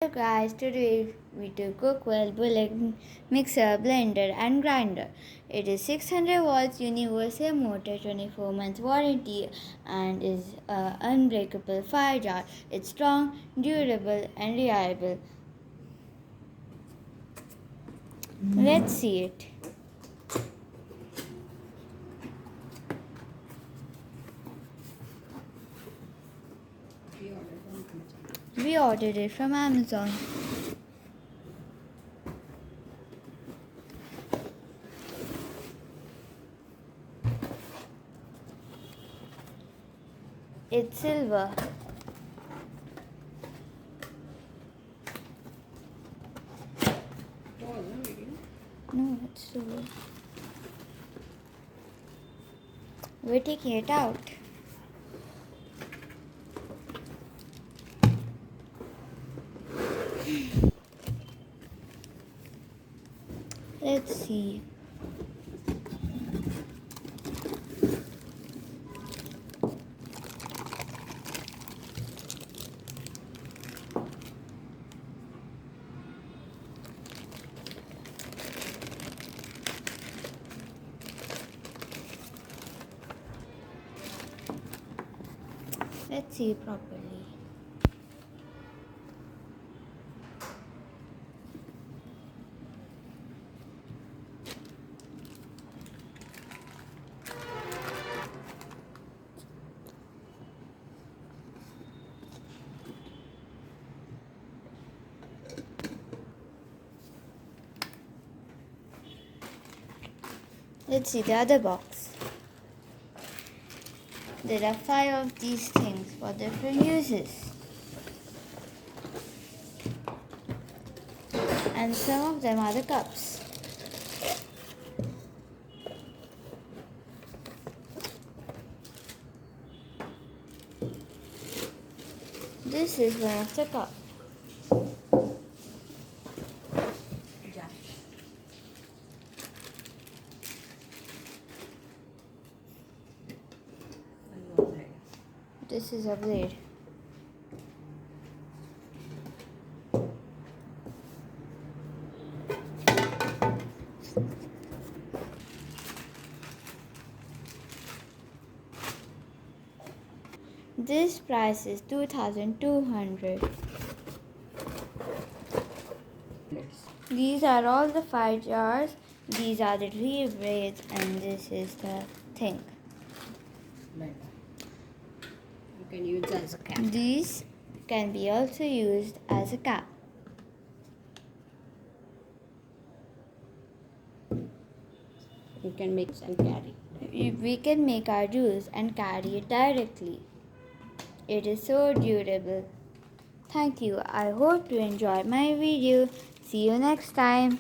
Hello guys, today we do Cookwell bullet mixer, blender and grinder. It is 600 watts universal motor, 24 months warranty and is a unbreakable fire jar. It's strong, durable and reliable. Let's see it. We ordered it from Amazon. It's silver. No, it's silver. We're taking it out. Let's see. Let's see properly. Let's see the other box. There are 5 of these things for different uses. And some of them are the cups. This is one of the cups. This is a blade. This price is 2,200. These are all the 5 jars. These are the 3 braids and this is the thing. You can use as a cap. These can be also used as a cap. You can mix and carry. We can make our juice and carry it directly. It is so durable. Thank you. I hope you enjoyed my video. See you next time.